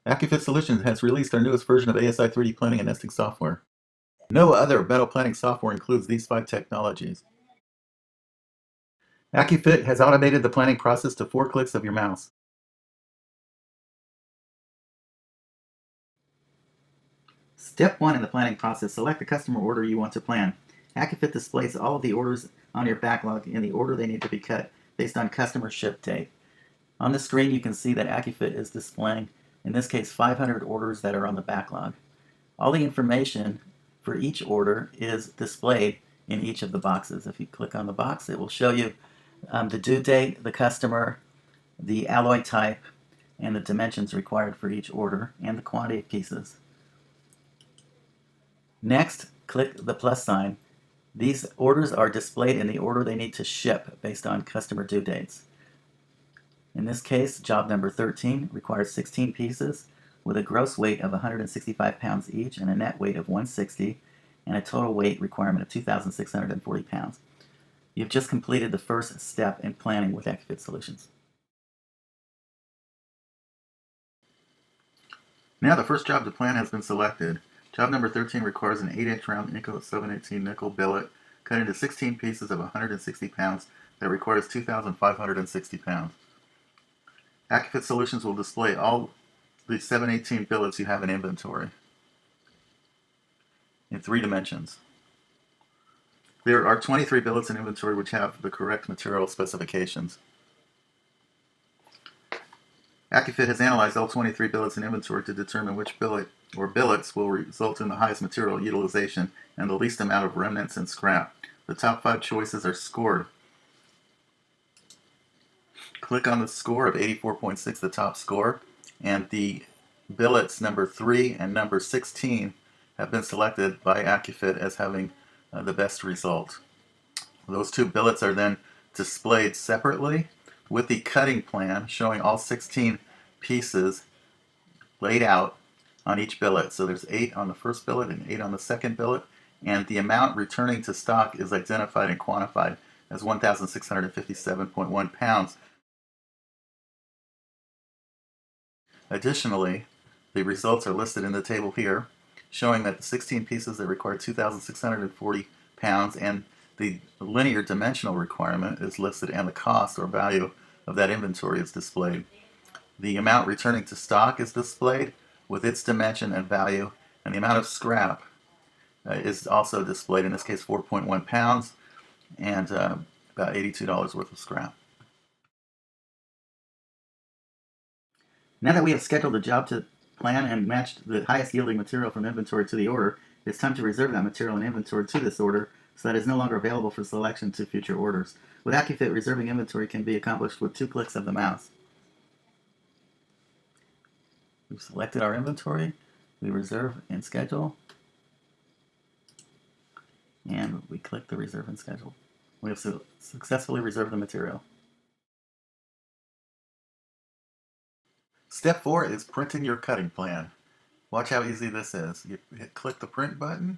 Accufit Solutions has released our newest version of ASI 3D planning and nesting software. No other metal planning software includes these 5 technologies. Accufit has automated the planning process to 4 clicks of your mouse. Step 1 in the planning process, select the customer order you want to plan. Accufit displays all of the orders on your backlog in the order they need to be cut based on customer ship date. On the screen you can see that Accufit is displaying, in this case, 500 orders that are on the backlog. All the information for each order is displayed in each of the boxes. If you click on the box, it will show you the due date, the customer, the alloy type, and the dimensions required for each order, and the quantity of pieces. Next, click the plus sign. These orders are displayed in the order they need to ship based on customer due dates. In this case, job number 13 requires 16 pieces with a gross weight of 165 pounds each and a net weight of 160 and a total weight requirement of 2,640 pounds. You've just completed the first step in planning with Accufit Solutions. Now the first job to plan has been selected. Job number 13 requires an 8-inch round nickel 718 nickel billet cut into 16 pieces of 160 pounds that requires 2,560 pounds. Accufit Solutions will display all the 718 billets you have in inventory in 3 dimensions. There are 23 billets in inventory which have the correct material specifications. Accufit has analyzed all 23 billets in inventory to determine which billet or billets will result in the highest material utilization and the least amount of remnants and scrap. The top 5 choices are scored. Click on the score of 84.6, the top score, and the billets number 3 and number 16 have been selected by Accufit as having the best result. Those 2 billets are then displayed separately with the cutting plan showing all 16 pieces laid out on each billet. So there's 8 on the first billet and 8 on the second billet, and the amount returning to stock is identified and quantified as 1,657.1 pounds. Additionally, the results are listed in the table here, showing that the 16 pieces that require 2,640 pounds and the linear dimensional requirement is listed, and the cost or value of that inventory is displayed. The amount returning to stock is displayed with its dimension and value, and the amount of scrap is also displayed, in this case 4.1 pounds and about $82 worth of scrap. Now that we have scheduled the job to plan and matched the highest yielding material from inventory to the order, it's time to reserve that material in inventory to this order so that it is no longer available for selection to future orders. With Accufit, reserving inventory can be accomplished with 2 clicks of the mouse. We've selected our inventory, we reserve and schedule, and we click the reserve and schedule. We have successfully reserved the material. Step 4 is printing your cutting plan. Watch how easy this is. You click the print button.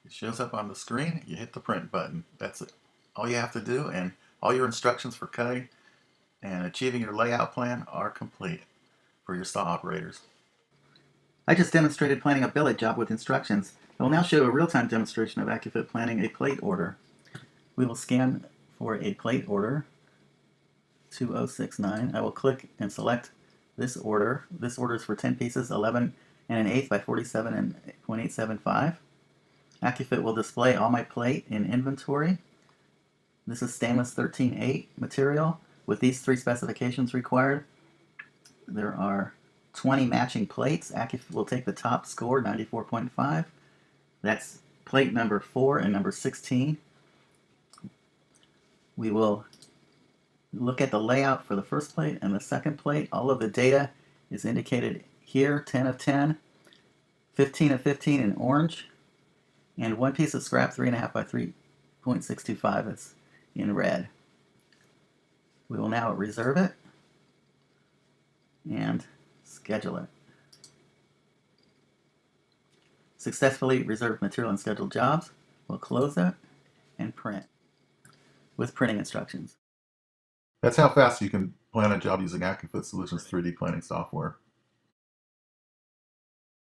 It shows up on the screen. You hit the print button. That's it. All you have to do, and all your instructions for cutting and achieving your layout plan are complete for your saw operators. I just demonstrated planning a billet job with instructions. I will now show a real-time demonstration of Accufit planning a plate order. We will scan for a plate order 2069. I will click and select this order. This order is for 10 pieces, 11 and 1/8 by 47.875. Accufit will display all my plate in inventory. This is stainless 13/8 material with these 3 specifications required. There are 20 matching plates. Accufit will take the top score, 94.5. That's plate number 4 and number 16. We will look at the layout for the first plate and the second plate. All of the data is indicated here, 10 of 10, 15 of 15 in orange, and 1 piece of scrap, 3.5 by 3.625, that's in red. We will now reserve it and schedule it. Successfully reserved material and scheduled jobs. We'll close it and print with printing instructions. That's how fast you can plan a job using Accufit Solutions 3D planning software.